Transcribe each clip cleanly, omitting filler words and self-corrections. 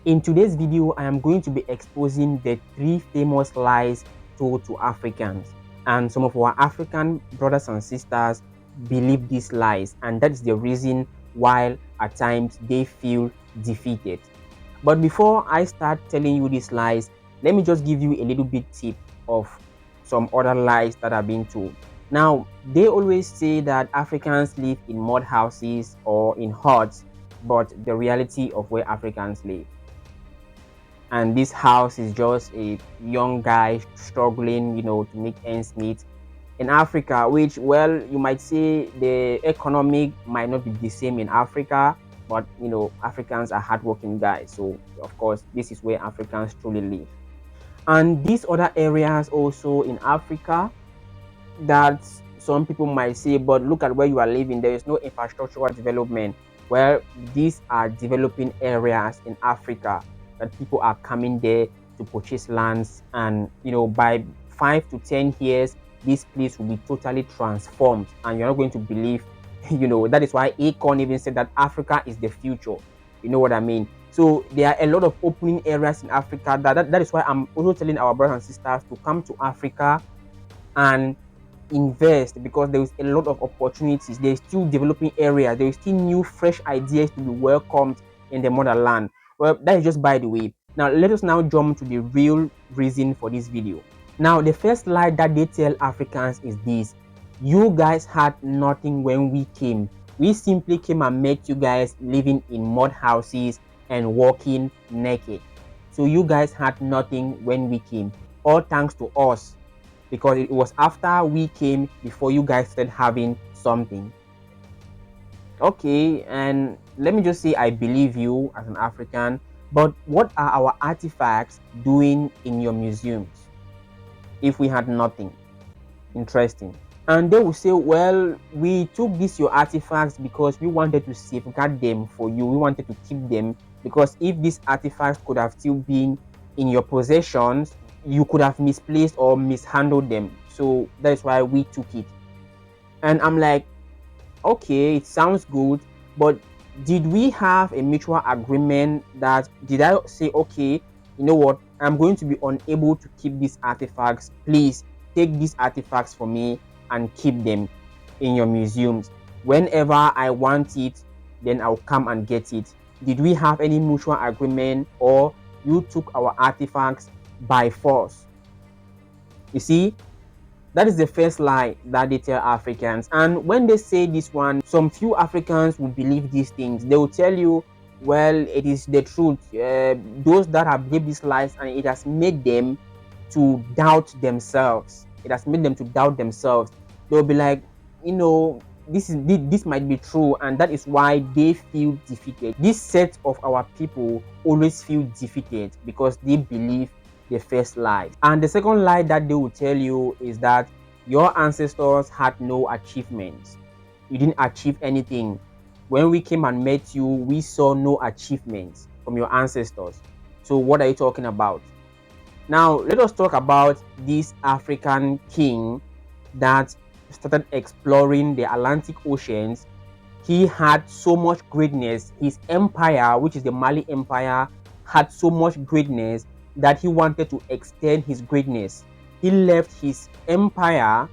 In today's video, I am going to be exposing the 3 famous lies told to Africans. And some of our African brothers and sisters believe these lies, and that is the reason why at times they feel defeated. But before I start telling you these lies, let me just give you a little bit tip of some other lies that are being told. Now, they always say that Africans live in mud houses or in huts, but the reality of where Africans live, and this house is just a young guy struggling, to make ends meet in Africa, which, well, you might say the economic might not be the same in Africa, but Africans are hardworking guys. So, of course, this is where Africans truly live. And these other areas also in Africa that some people might say, but look at where you are living, there is no infrastructural development. Well, these are developing areas in Africa that people are coming there to purchase lands, and by 5 to 10 years, this place will be totally transformed, and you're not going to believe. That is why Akon even said that Africa is the future. You know what I mean? So there are a lot of opening areas in Africa. That is why I'm also telling our brothers and sisters to come to Africa and invest, because there is a lot of opportunities. There's still developing areas. There is still new, fresh ideas to be welcomed in the motherland. Well, that is just by the way. Now, let us now jump to the real reason for this video. Now, the first lie that they tell Africans is this: you guys had nothing when we came. We simply came and met you guys living in mud houses and walking naked. So you guys had nothing when we came. All thanks to us, because it was after we came before you guys started having something. Okay, and let me just say I believe you as an African, but what are our artifacts doing in your museums if we had nothing? Interesting. And they will say, well, we took these your artifacts because we wanted to safeguard them for you. We wanted to keep them because if these artifacts could have still been in your possessions, you could have misplaced or mishandled them. So that is why we took it. And I'm like, okay, it sounds good, but did we have a mutual agreement that, did I say, okay, you know what, I'm going to be unable to keep these artifacts, please take these artifacts for me and keep them in your museums. Whenever I want it, then I'll come and get it. Did we have any mutual agreement, or you took our artifacts by force? You see, that is the first lie that they tell Africans. And when they say this one, some few Africans will believe these things. They will tell you, well, it is the truth. Those that have believed these lies, and it has made them to doubt themselves. It has made them to doubt themselves. They'll be like, this might be true, and that is why they feel defeated. This set of our people always feel defeated because they believe the first lie. And the second lie that they will tell you is that your ancestors had no achievements. You didn't achieve anything. When we came and met you, we saw no achievements from your ancestors. So what are you talking about? Now, let us talk about this African king that started exploring the Atlantic Oceans. He had so much greatness. His empire, which is the Mali Empire, had so much greatness that he wanted to extend his greatness. He left his empire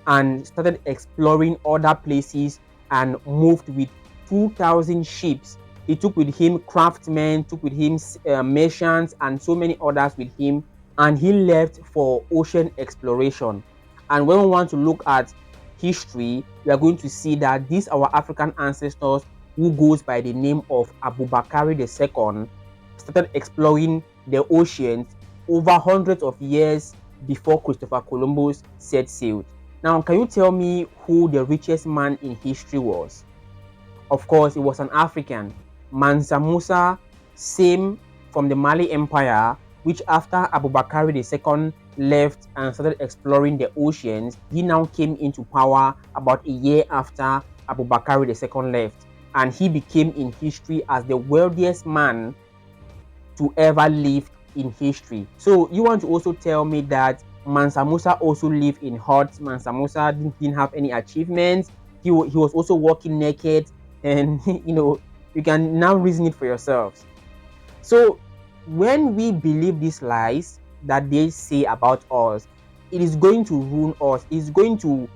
and started exploring other places and moved with 2,000 ships. He took with him craftsmen, took with him merchants, and so many others with him. And he left for ocean exploration. And when we want to look at history, we are going to see that these our African ancestors, who goes by the name of Abubakar II, started exploring the oceans over hundreds of years before Christopher Columbus set sail. Now, can you tell me who the richest man in history was? Of course, it was an African, Mansa Musa, same from the Mali Empire, which after Abubakar II left and started exploring the oceans, he now came into power about a year after Abubakar II left. And he became in history as the wealthiest man to ever live in history. So you want to also tell me that Mansa Musa also lived in huts? Mansa Musa didn't have any achievements. He was also walking naked, and you can now reason it for yourselves. So when we believe these lies that they say about us, it is going to ruin us. It's going to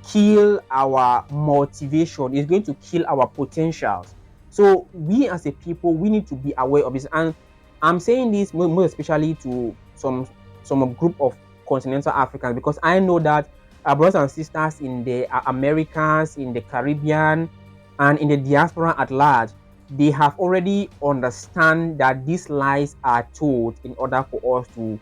kill our motivation. It's going to kill our potentials. So we as a people, we need to be aware of this. And I'm saying this more especially to some group of continental Africans, because I know that our brothers and sisters in the Americas, in the Caribbean, and in the diaspora at large, they have already understand that these lies are told in order for us to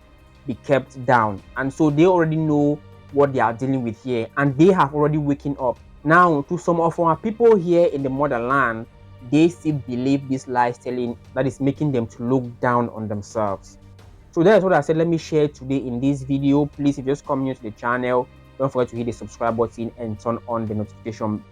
be kept down, and so they already know what they are dealing with here, and they have already waken up. Now, to some of our people here in the motherland, they still believe this lies telling that is making them to look down on themselves. So that is what I said. Let me share today in this video. Please, if you just come new to the channel, don't forget to hit the subscribe button and turn on the notification